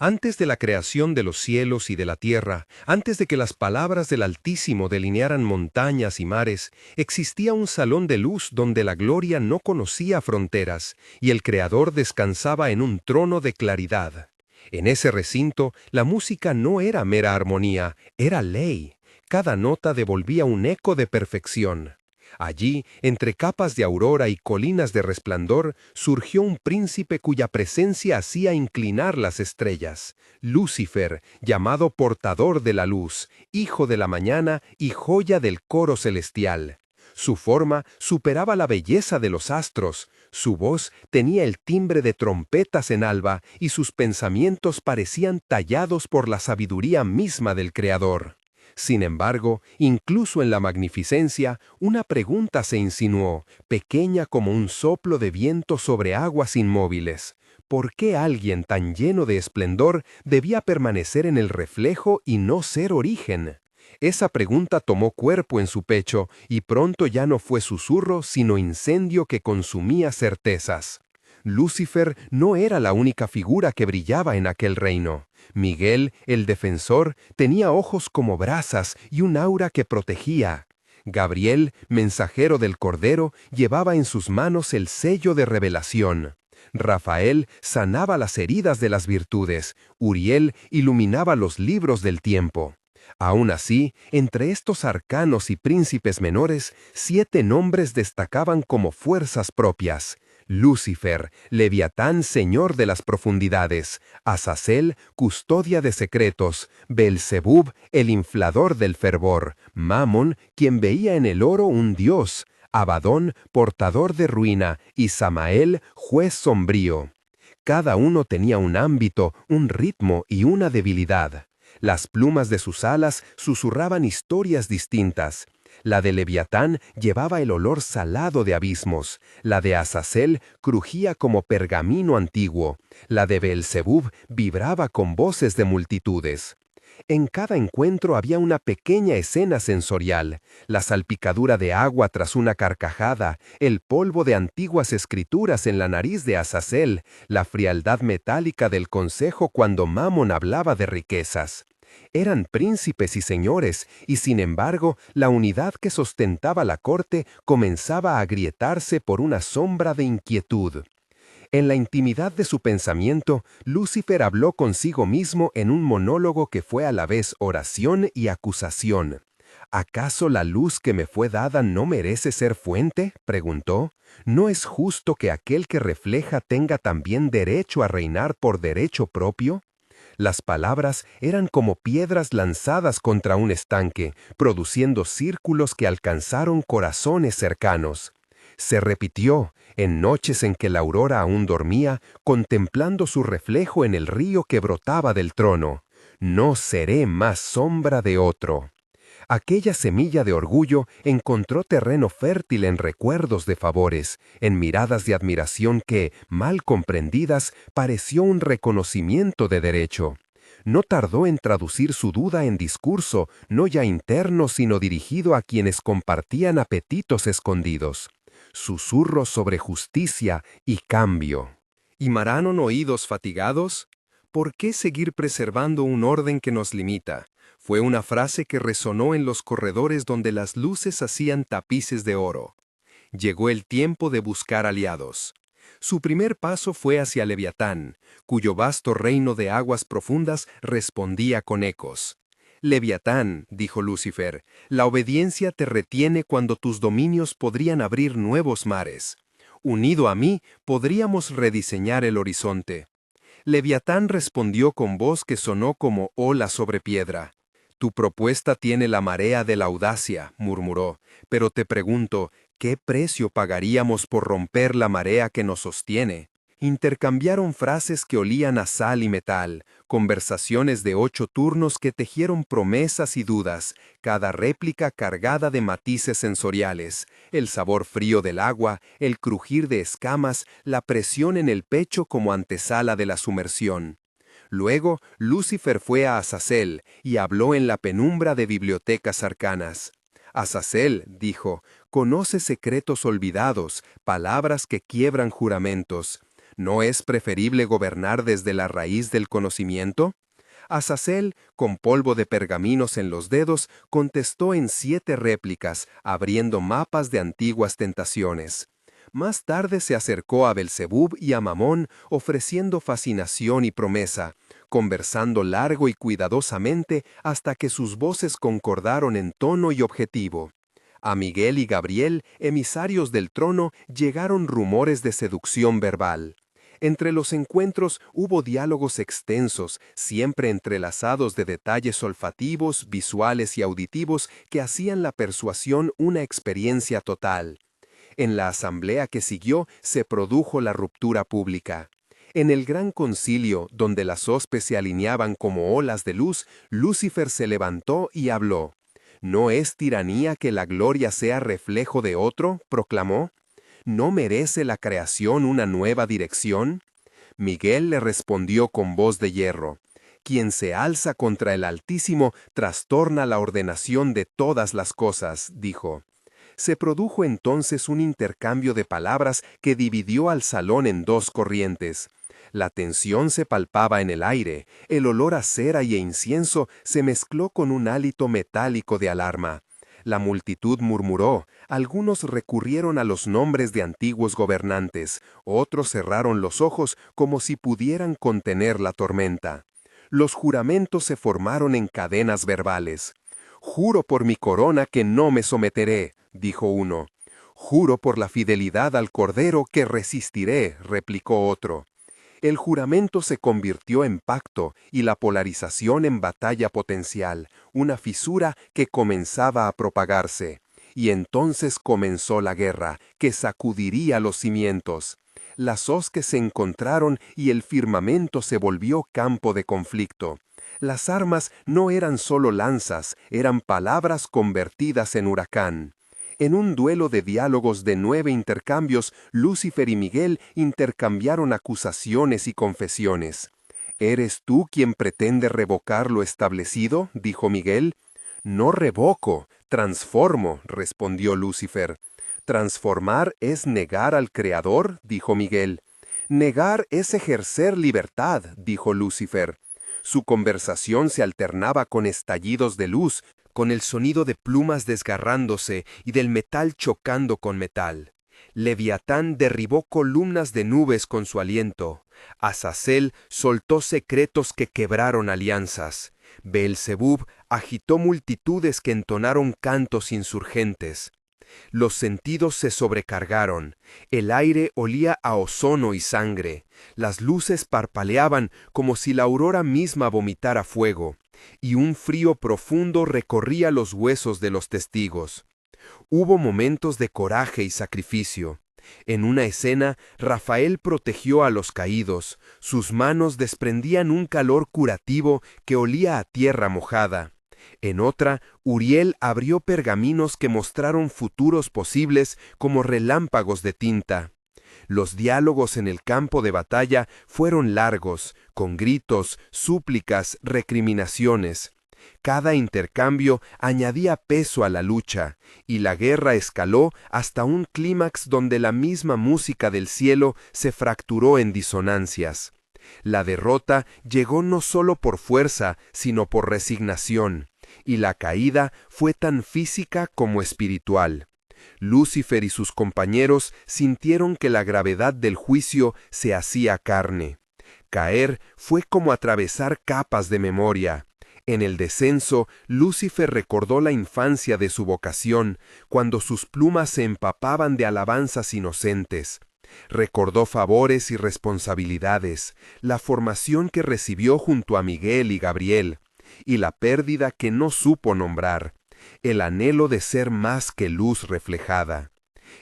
Antes de la creación de los cielos y de la tierra, antes de que las palabras del Altísimo delinearan montañas y mares, existía un salón de luz donde la gloria no conocía fronteras, y el Creador descansaba en un trono de claridad. En ese recinto, la música no era mera armonía, era ley. Cada nota devolvía un eco de perfección. Allí, entre capas de aurora y colinas de resplandor, surgió un príncipe cuya presencia hacía inclinar las estrellas, Lucifer, llamado portador de la luz, hijo de la mañana y joya del coro celestial. Su forma superaba la belleza de los astros, su voz tenía el timbre de trompetas en alba y sus pensamientos parecían tallados por la sabiduría misma del Creador. Sin embargo, incluso en la magnificencia, una pregunta se insinuó, pequeña como un soplo de viento sobre aguas inmóviles. ¿Por qué alguien tan lleno de esplendor debía permanecer en el reflejo y no ser origen? Esa pregunta tomó cuerpo en su pecho, y pronto ya no fue susurro, sino incendio que consumía certezas. Lucifer no era la única figura que brillaba en aquel reino. Miguel, el defensor, tenía ojos como brasas y un aura que protegía. Gabriel, mensajero del Cordero, llevaba en sus manos el sello de revelación. Rafael sanaba las heridas de las virtudes. Uriel iluminaba los libros del tiempo. Aún así, entre estos arcanos y príncipes menores, 7 nombres destacaban como fuerzas propias. Lucifer, Leviatán, señor de las profundidades; Azazel, custodia de secretos; Beelzebub, el inflador del fervor; Mamón, quien veía en el oro un dios; Abadón, portador de ruina; y Samael, juez sombrío. Cada uno tenía un ámbito, un ritmo y una debilidad. Las plumas de sus alas susurraban historias distintas. La de Leviatán llevaba el olor salado de abismos. La de Azazel crujía como pergamino antiguo. La de Beelzebub vibraba con voces de multitudes. En cada encuentro había una pequeña escena sensorial: la salpicadura de agua tras una carcajada, el polvo de antiguas escrituras en la nariz de Azazel, la frialdad metálica del consejo cuando Mamón hablaba de riquezas. Eran príncipes y señores, y sin embargo, la unidad que sostentaba la corte comenzaba a agrietarse por una sombra de inquietud. En la intimidad de su pensamiento, Lucifer habló consigo mismo en un monólogo que fue a la vez oración y acusación. ¿Acaso la luz que me fue dada no merece ser fuente?, preguntó. ¿No es justo que aquel que refleja tenga también derecho a reinar por derecho propio? Las palabras eran como piedras lanzadas contra un estanque, produciendo círculos que alcanzaron corazones cercanos. Se repitió, en noches en que la aurora aún dormía, contemplando su reflejo en el río que brotaba del trono: no seré más sombra de otro. Aquella semilla de orgullo encontró terreno fértil en recuerdos de favores, en miradas de admiración que, mal comprendidas, pareció un reconocimiento de derecho. No tardó en traducir su duda en discurso, no ya interno sino dirigido a quienes compartían apetitos escondidos. Susurros sobre justicia y cambio. ¿Himarán oídos fatigados? ¿Por qué seguir preservando un orden que nos limita? Fue una frase que resonó en los corredores donde las luces hacían tapices de oro. Llegó el tiempo de buscar aliados. Su primer paso fue hacia Leviatán, cuyo vasto reino de aguas profundas respondía con ecos. Leviatán, dijo Lucifer, la obediencia te retiene cuando tus dominios podrían abrir nuevos mares. Unido a mí, podríamos rediseñar el horizonte. Leviatán respondió con voz que sonó como ola sobre piedra. Tu propuesta tiene la marea de la audacia, murmuró, pero te pregunto, ¿qué precio pagaríamos por romper la marea que nos sostiene? Intercambiaron frases que olían a sal y metal, conversaciones de 8 turnos que tejieron promesas y dudas, cada réplica cargada de matices sensoriales, el sabor frío del agua, el crujir de escamas, la presión en el pecho como antesala de la sumersión. Luego, Lucifer fue a Azazel y habló en la penumbra de bibliotecas arcanas. Azazel, dijo, conoce secretos olvidados, palabras que quiebran juramentos. ¿No es preferible gobernar desde la raíz del conocimiento? Azazel, con polvo de pergaminos en los dedos, contestó en 7 réplicas, abriendo mapas de antiguas tentaciones. Más tarde se acercó a Belzebub y a Mamón, ofreciendo fascinación y promesa, conversando largo y cuidadosamente hasta que sus voces concordaron en tono y objetivo. A Miguel y Gabriel, emisarios del trono, llegaron rumores de seducción verbal. Entre los encuentros hubo diálogos extensos, siempre entrelazados de detalles olfativos, visuales y auditivos que hacían la persuasión una experiencia total. En la asamblea que siguió se produjo la ruptura pública. En el gran concilio, donde las hospes se alineaban como olas de luz, Lucifer se levantó y habló. ¿No es tiranía que la gloria sea reflejo de otro?, proclamó. ¿No merece la creación una nueva dirección? Miguel le respondió con voz de hierro. Quien se alza contra el Altísimo trastorna la ordenación de todas las cosas, dijo. Se produjo entonces un intercambio de palabras que dividió al salón en 2 corrientes. La tensión se palpaba en el aire, el olor a cera y incienso se mezcló con un hálito metálico de alarma. La multitud murmuró, algunos recurrieron a los nombres de antiguos gobernantes, otros cerraron los ojos como si pudieran contener la tormenta. Los juramentos se formaron en cadenas verbales. «Juro por mi corona que no me someteré», dijo uno. «Juro por la fidelidad al Cordero que resistiré», replicó otro. El juramento se convirtió en pacto y la polarización en batalla potencial, una fisura que comenzaba a propagarse. Y entonces comenzó la guerra, que sacudiría los cimientos. Las hostes se encontraron y el firmamento se volvió campo de conflicto. Las armas no eran solo lanzas, eran palabras convertidas en huracán. En un duelo de diálogos de 9 intercambios, Lucifer y Miguel intercambiaron acusaciones y confesiones. «¿Eres tú quien pretende revocar lo establecido?», dijo Miguel. «No revoco, transformo», respondió Lucifer. «¿Transformar es negar al Creador?», dijo Miguel. «Negar es ejercer libertad», dijo Lucifer. Su conversación se alternaba con estallidos de luz, con el sonido de plumas desgarrándose y del metal chocando con metal. Leviatán derribó columnas de nubes con su aliento. Azazel soltó secretos que quebraron alianzas. Beelzebub agitó multitudes que entonaron cantos insurgentes. Los sentidos se sobrecargaron. El aire olía a ozono y sangre. Las luces parpadeaban como si la aurora misma vomitara fuego, y un frío profundo recorría los huesos de los testigos. Hubo momentos de coraje y sacrificio. En una escena, Rafael protegió a los caídos. Sus manos desprendían un calor curativo que olía a tierra mojada. En otra, Uriel abrió pergaminos que mostraron futuros posibles como relámpagos de tinta. Los diálogos en el campo de batalla fueron largos, con gritos, súplicas, recriminaciones. Cada intercambio añadía peso a la lucha, y la guerra escaló hasta un clímax donde la misma música del cielo se fracturó en disonancias. La derrota llegó no solo por fuerza, sino por resignación, y la caída fue tan física como espiritual. Lucifer y sus compañeros sintieron que la gravedad del juicio se hacía carne. Caer fue como atravesar capas de memoria. En el descenso, Lucifer recordó la infancia de su vocación, cuando sus plumas se empapaban de alabanzas inocentes. Recordó favores y responsabilidades, la formación que recibió junto a Miguel y Gabriel, y la pérdida que no supo nombrar, el anhelo de ser más que luz reflejada.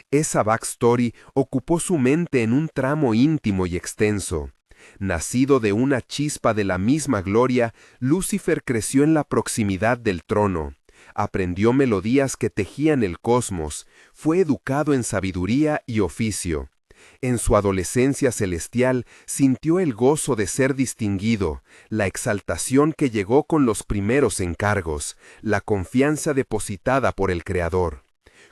Esa backstory ocupó su mente en un tramo íntimo y extenso. Nacido de una chispa de la misma gloria, Lucifer creció en la proximidad del trono. Aprendió melodías que tejían el cosmos, fue educado en sabiduría y oficio. En su adolescencia celestial sintió el gozo de ser distinguido, la exaltación que llegó con los primeros encargos, la confianza depositada por el Creador.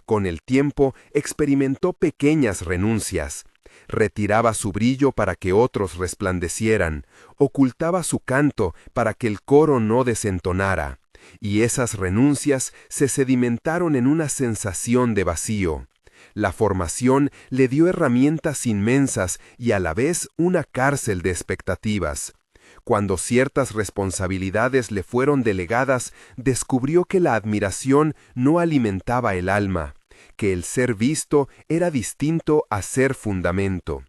Con el tiempo experimentó pequeñas renuncias. retiraba su brillo para que otros resplandecieran, ocultaba su canto para que el coro no desentonara, y esas renuncias se sedimentaron en una sensación de vacío. La formación le dio herramientas inmensas y a la vez una cárcel de expectativas. Cuando ciertas responsabilidades le fueron delegadas, descubrió que la admiración no alimentaba el alma, que el ser visto era distinto a ser fundamento.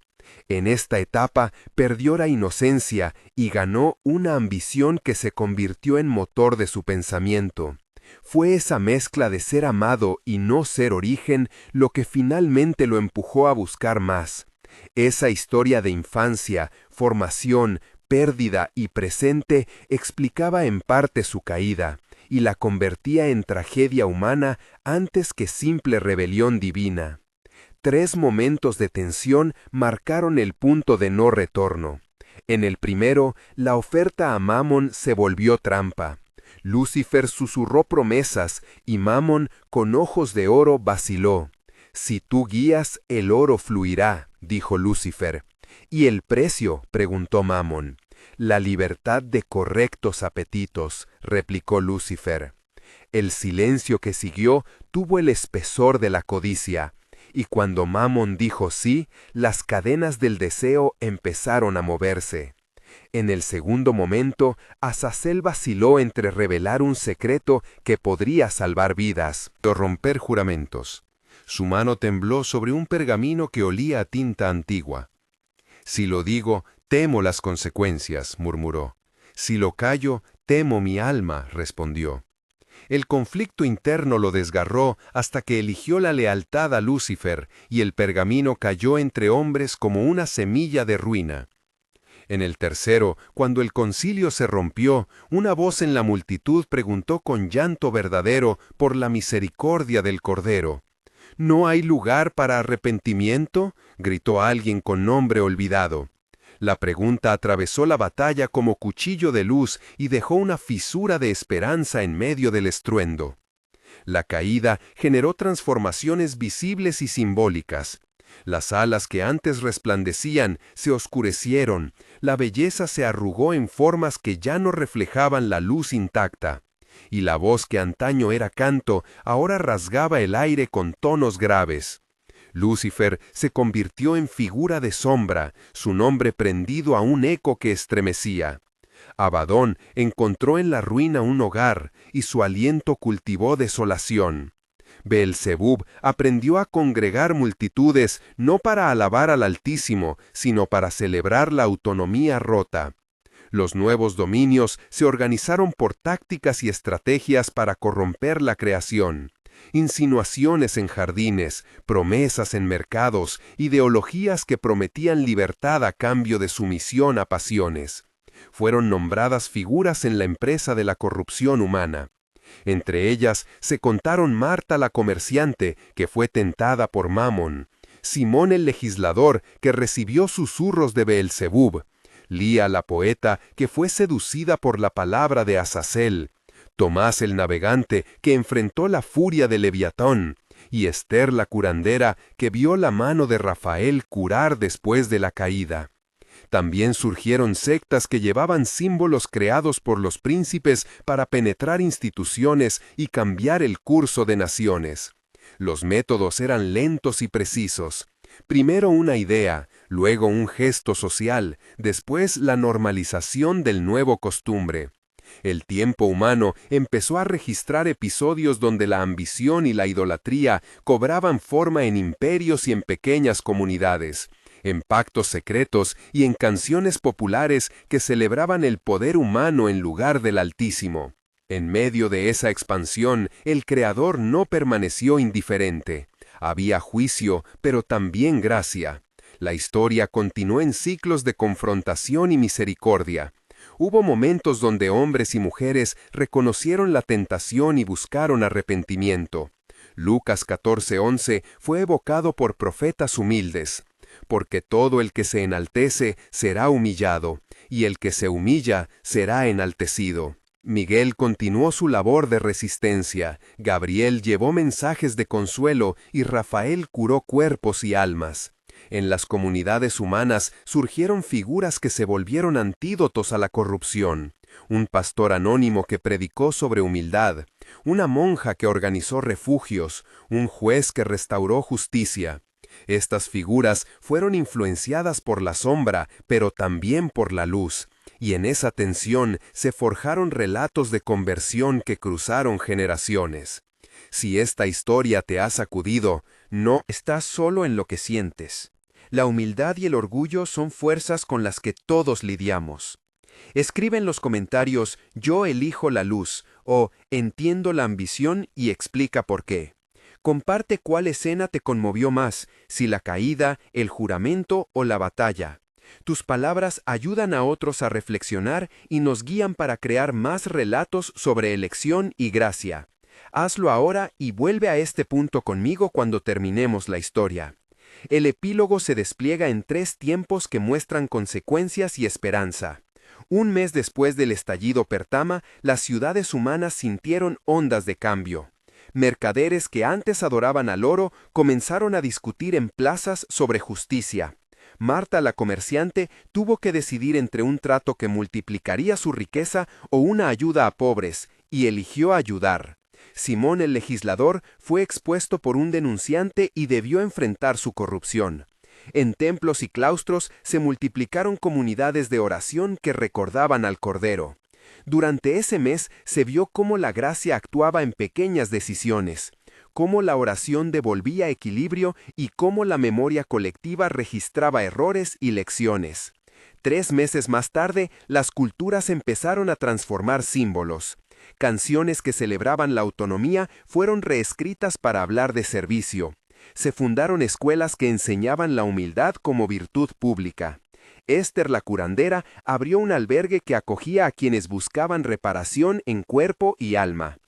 En esta etapa perdió la inocencia y ganó una ambición que se convirtió en motor de su pensamiento. Fue esa mezcla de ser amado y no ser origen lo que finalmente lo empujó a buscar más. Esa historia de infancia, formación, pérdida y presente explicaba en parte su caída, y la convertía en tragedia humana antes que simple rebelión divina. 3 momentos de tensión marcaron el punto de no retorno. En el primero, la oferta a Mamón se volvió trampa. Lucifer susurró promesas y Mamón, con ojos de oro, vaciló. «Si tú guías, el oro fluirá», dijo Lucifer. «¿Y el precio?», preguntó Mamón. «La libertad de correctos apetitos», replicó Lucifer. El silencio que siguió tuvo el espesor de la codicia, y cuando Mamón dijo sí, las cadenas del deseo empezaron a moverse. En el segundo momento, Azazel vaciló entre revelar un secreto que podría salvar vidas o romper juramentos. Su mano tembló sobre un pergamino que olía a tinta antigua. «Si lo digo, temo las consecuencias», murmuró. «Si lo callo, temo mi alma», respondió. El conflicto interno lo desgarró hasta que eligió la lealtad a Lucifer y el pergamino cayó entre hombres como una semilla de ruina. En el tercero, cuando el concilio se rompió, una voz en la multitud preguntó con llanto verdadero por la misericordia del Cordero. «¿No hay lugar para arrepentimiento?», gritó alguien con nombre olvidado. La pregunta atravesó la batalla como cuchillo de luz y dejó una fisura de esperanza en medio del estruendo. La caída generó transformaciones visibles y simbólicas. Las alas que antes resplandecían se oscurecieron, la belleza se arrugó en formas que ya no reflejaban la luz intacta, y la voz que antaño era canto ahora rasgaba el aire con tonos graves. Lucifer se convirtió en figura de sombra, su nombre prendido a un eco que estremecía. Abadón encontró en la ruina un hogar, y su aliento cultivó desolación. Beelzebub aprendió a congregar multitudes no para alabar al Altísimo, sino para celebrar la autonomía rota. Los nuevos dominios se organizaron por tácticas y estrategias para corromper la creación. Insinuaciones en jardines, promesas en mercados, ideologías que prometían libertad a cambio de sumisión a pasiones. Fueron nombradas figuras en la empresa de la corrupción humana. Entre ellas se contaron Marta la comerciante, que fue tentada por Mamón; Simón el legislador, que recibió susurros de Beelzebub; Lía la poeta, que fue seducida por la palabra de Azazel; Tomás el navegante, que enfrentó la furia de Leviatán; y Esther la curandera, que vio la mano de Rafael curar después de la caída. También surgieron sectas que llevaban símbolos creados por los príncipes para penetrar instituciones y cambiar el curso de naciones. Los métodos eran lentos y precisos. Primero una idea, luego un gesto social, después la normalización del nuevo costumbre. El tiempo humano empezó a registrar episodios donde la ambición y la idolatría cobraban forma en imperios y en pequeñas comunidades, en pactos secretos y en canciones populares que celebraban el poder humano en lugar del Altísimo. En medio de esa expansión, el Creador no permaneció indiferente. Había juicio, pero también gracia. La historia continuó en ciclos de confrontación y misericordia. Hubo momentos donde hombres y mujeres reconocieron la tentación y buscaron arrepentimiento. Lucas 14:11 fue evocado por profetas humildes. Porque todo el que se enaltece será humillado, y el que se humilla será enaltecido. Miguel continuó su labor de resistencia, Gabriel llevó mensajes de consuelo y Rafael curó cuerpos y almas. En las comunidades humanas surgieron figuras que se volvieron antídotos a la corrupción. Un pastor anónimo que predicó sobre humildad, una monja que organizó refugios, un juez que restauró justicia. Estas figuras fueron influenciadas por la sombra, pero también por la luz, y en esa tensión se forjaron relatos de conversión que cruzaron generaciones. Si esta historia te ha sacudido, no estás solo en lo que sientes. La humildad y el orgullo son fuerzas con las que todos lidiamos. Escribe en los comentarios "Yo elijo la luz" o "Entiendo la ambición y explica por qué". Comparte cuál escena te conmovió más, si la caída, el juramento o la batalla. Tus palabras ayudan a otros a reflexionar y nos guían para crear más relatos sobre elección y gracia. Hazlo ahora y vuelve a este punto conmigo cuando terminemos la historia. El epílogo se despliega en 3 tiempos que muestran consecuencias y esperanza. Un mes después del estallido Pertama, las ciudades humanas sintieron ondas de cambio. Mercaderes que antes adoraban al oro comenzaron a discutir en plazas sobre justicia. Marta la comerciante tuvo que decidir entre un trato que multiplicaría su riqueza o una ayuda a pobres, y eligió ayudar. Simón el legislador fue expuesto por un denunciante y debió enfrentar su corrupción. En templos y claustros se multiplicaron comunidades de oración que recordaban al Cordero. Durante ese mes se vio cómo la gracia actuaba en pequeñas decisiones, cómo la oración devolvía equilibrio y cómo la memoria colectiva registraba errores y lecciones. 3 meses más tarde, las culturas empezaron a transformar símbolos. Canciones que celebraban la autonomía fueron reescritas para hablar de servicio. Se fundaron escuelas que enseñaban la humildad como virtud pública. Esther la curandera abrió un albergue que acogía a quienes buscaban reparación en cuerpo y alma.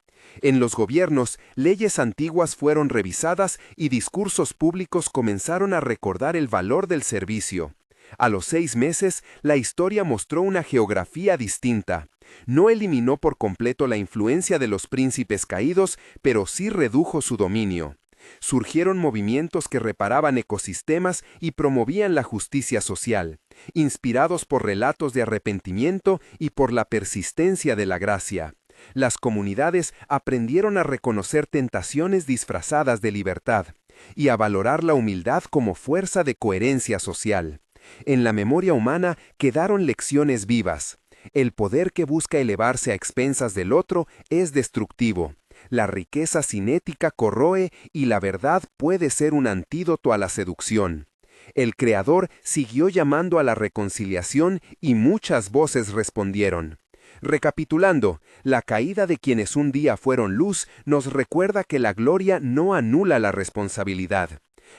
En los gobiernos, leyes antiguas fueron revisadas y discursos públicos comenzaron a recordar el valor del servicio. A los 6 meses, la historia mostró una geografía distinta. No eliminó por completo la influencia de los príncipes caídos, pero sí redujo su dominio. Surgieron movimientos que reparaban ecosistemas y promovían la justicia social, inspirados por relatos de arrepentimiento y por la persistencia de la gracia. Las comunidades aprendieron a reconocer tentaciones disfrazadas de libertad y a valorar la humildad como fuerza de coherencia social. En la memoria humana quedaron lecciones vivas. El poder que busca elevarse a expensas del otro es destructivo. La riqueza cinética corroe y la verdad puede ser un antídoto a la seducción. El Creador siguió llamando a la reconciliación y muchas voces respondieron. Recapitulando, la caída de quienes un día fueron luz nos recuerda que la gloria no anula la responsabilidad.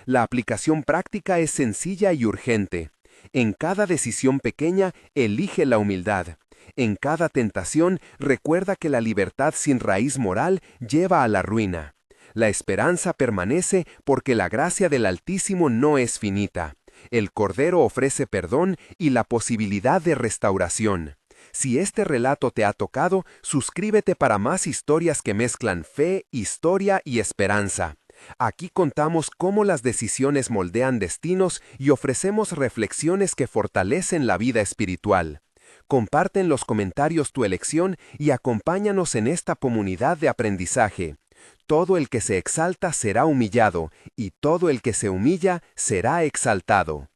La aplicación práctica es sencilla y urgente. En cada decisión pequeña, elige la humildad. En cada tentación, recuerda que la libertad sin raíz moral lleva a la ruina. La esperanza permanece porque la gracia del Altísimo no es finita. El Cordero ofrece perdón y la posibilidad de restauración. Si este relato te ha tocado, suscríbete para más historias que mezclan fe, historia y esperanza. Aquí contamos cómo las decisiones moldean destinos y ofrecemos reflexiones que fortalecen la vida espiritual. Comparte en los comentarios tu elección y acompáñanos en esta comunidad de aprendizaje. Todo el que se exalta será humillado, y todo el que se humilla será exaltado.